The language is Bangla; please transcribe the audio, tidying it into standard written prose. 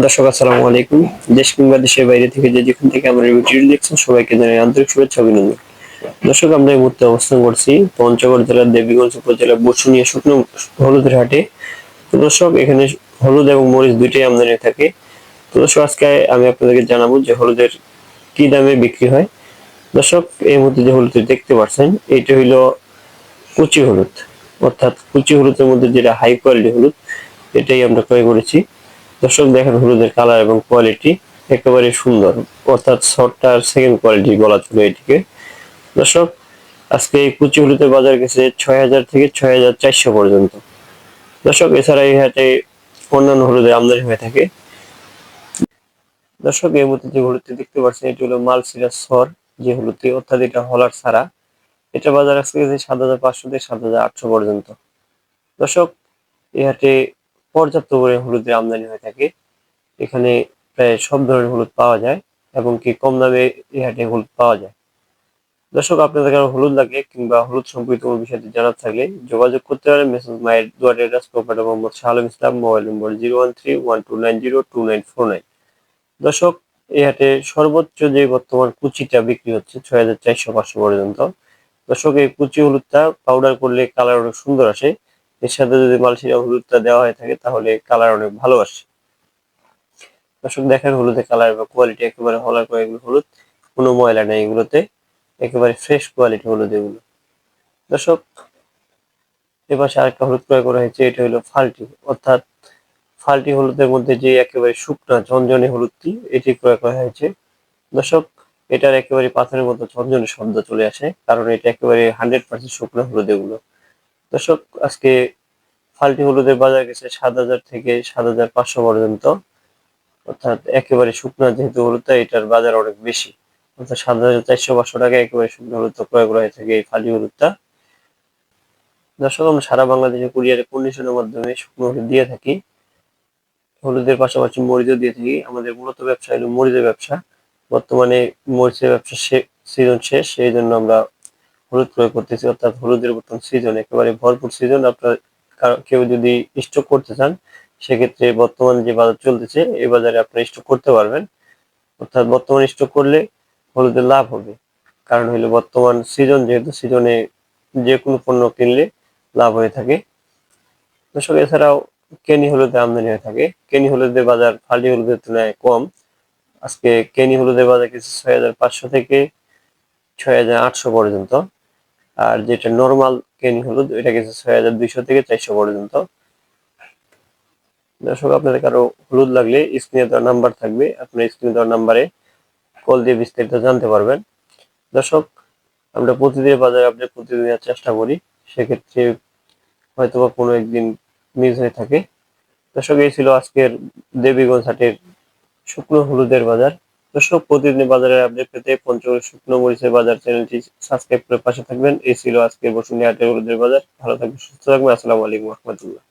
দর্শক আসসালামু আলাইকুম। দেশ কিংবা দেশের বাইরে থেকে যেখান থেকে আমার এই ভিডিওটি দেখছেন সবাইকে জানাই আন্তরিক শুভেচ্ছা অভিনন্দন। দর্শক আমরা এই মুহূর্তে অবস্থান করছি পঞ্চগড় জেলার দেবীগঞ্জ উপজেলার বসুনিয়া শুকনো হলুদের হাটে। তো দর্শক এখানে হলুদ এবং মরিচ দুইটাই আমদানি থাকে। তো দর্শক আজকে আমি আপনাদেরকে জানাবো যে হলুদের কি দামে বিক্রি হয়। দর্শক এই মুহূর্তে যে হলুদ দেখতে পাচ্ছেন এটা হইলো কুচি হলুদ, অর্থাৎ কুচি হলুদের মধ্যে যেটা হাই কোয়ালিটি হলুদ এটাই আমরা ক্রয় করেছি। দর্শক দেখেন হলুদের কালার এবং কোয়ালিটি একেবারে সুন্দর, অর্থাৎ শর্টটা আর সেকেন্ড কোয়ালিটি বলা চলে এটিকে। দর্শক আজকে এই কুচি হলুদের বাজার গেছে ৬,০০০ থেকে ৬,৪০০ পর্যন্ত। দর্শক এছাড়া এই হাটে অন্যান্য হলুদের আমদানি হয়ে থাকে। দর্শক এই মুহূর্তে যে হলুদটি দেখতে পাচ্ছেন এটি হলো মালসিরাস সর, যে হলুদটি অর্থাৎ এটা হলার ছাড়া। এটা বাজার আজকে গেছে ৭,৫০০ থেকে ৭,৮০০ পর্যন্ত। দর্শক এই হাটে পর্যাপ্ত পরিমাণে হলুদের আমদানি হয়ে থাকে। এখানে প্রায় সব ধরনের হলুদ পাওয়া যায় এবং কি কম দামে এই হাটে হলুদ পাওয়া যায়। দর্শক আপনাদের কারো হলুদ লাগে কিংবা হলুদ সম্পর্কিত কোনো বিষয়টি জানার থাকলে যোগাযোগ করতে পারেন মেসেজ মায়ের দোয়া টেরাস প্রোপাইটার মোহাম্মদ শাহ আলম ইসলাম, মোবাইল নম্বর 013-1290-2949। দর্শক এই হাটে সর্বোচ্চ যে বর্তমান কুচিটা বিক্রি হচ্ছে ৬,৪০০-৫০০ পর্যন্ত। দর্শক এই কুচি হলুদটা পাউডার করলে কালার অনেক সুন্দর আসে। এর সাথে যদি মালসিরা হলুদটা দেওয়া হয়ে থাকে তাহলে কালার অনেক ভালো আসে। দর্শক দেখেন হলুদের কালার বা কোয়ালিটি একেবারে হলার করে, এগুলো হলুদ কোনো ময়লা নেই এগুলোতে, একেবারে ফ্রেশ কোয়ালিটি হলুদ এগুলো। দর্শক এপাশে আরেকটা হলুদ ক্রয় করা হয়েছে, এটা হলো ফাল্টি, অর্থাৎ ফাল্টি হলুদের মধ্যে যে একেবারে শুকনা ঝনঝনে হলুদটি এটি ক্রয় করা হয়েছে। দর্শক এটার একেবারে পাথরের মতো ঝনঝনে শব্দ চলে আসে, কারণ এটা একেবারে 100% শুকনো হলুদ এগুলো। দর্শক আজকে ফাল্টি হলুদের বাজার গেছে ৭,০০০ থেকে ৭,৫০০ পর্যন্ত, অর্থাৎ একেবারে শুকনা যেহেতু হলুদটা এটার বাজার অনেক বেশি, অর্থাৎ ৭,৪০০-৫০০ টাকা একেবারে শুকনো হলুদ ক্রয় করা হয়ে থাকে এই ফালি হলুদটা। দর্শক আমরা সারা বাংলাদেশে কুরিয়ারে কন্ডিশনের মাধ্যমে শুকনো হলুদ দিয়ে থাকি। হলুদের পাশাপাশি মরিচও দিয়ে থাকি। আমাদের মূলত ব্যবসা হলো মরিচের ব্যবসা। বর্তমানে মরিচের ব্যবসা সিজন শেষ, এই জন্য আমরা হলুদ ক্রয় করতেছি, অর্থাৎ হলুদের বর্তমান সিজন একেবারে ভরপুর সিজন। আপনার কেউ যদি স্টক করতে চান সেক্ষেত্রে বর্তমান যে বাজার চলতেছে এই বাজারে আপনারা স্টক করতে পারবেন, অর্থাৎ বর্তমানে স্টক করলে হলুদের লাভ হবে। কারণ হলো বর্তমান সিজন, যেহেতু সিজনে যে কোনো পণ্য কিনলে লাভ হয়ে থাকে। দর্শক এছাড়াও কেনি হলুদের আমদানি হয়ে থাকে। কেনি হলুদের বাজার ফালি হলুদের তুলনায় কম। আজকে কেনি হলুদের বাজার কিছু ৬,৫০০ থেকে ৬,৮০০ পর্যন্ত। আর যেটা নর্মাল কেনি হলুদ এটা গেছে ৬,২০০ থেকে ৪০০ পর্যন্ত। দর্শক আপনাদের কারো হলুদ লাগলে স্ক্রিনে দেওয়া নাম্বার থাকবে, আপনার স্ক্রিনে দেওয়া নাম্বারে কল দিয়ে বিস্তারিত জানতে পারবেন। দর্শক আমরা প্রতিদিন বাজারে আপডেট প্রতিদিন দেওয়ার চেষ্টা করি, সেক্ষেত্রে হয়তোবা কোনো একদিন মিস হয়ে থাকে। দর্শক এই ছিল আজকের দেবীগঞ্জ হাটের শুকনো হলুদের বাজার। দর্শক প্রতিদিন বাজারের আপডেট পেতে পঞ্চগড় শুকনো মরিচের বাজার চ্যানেলটি সাবস্ক্রাইব করে পাশে থাকবেন। এই ছিল আজকের বসুনিয়া হাটের হলুদের বাজার। ভালো থাকবেন, সুস্থ থাকবেন। আসসালামু আলাইকুম রহমতুল্লাহ।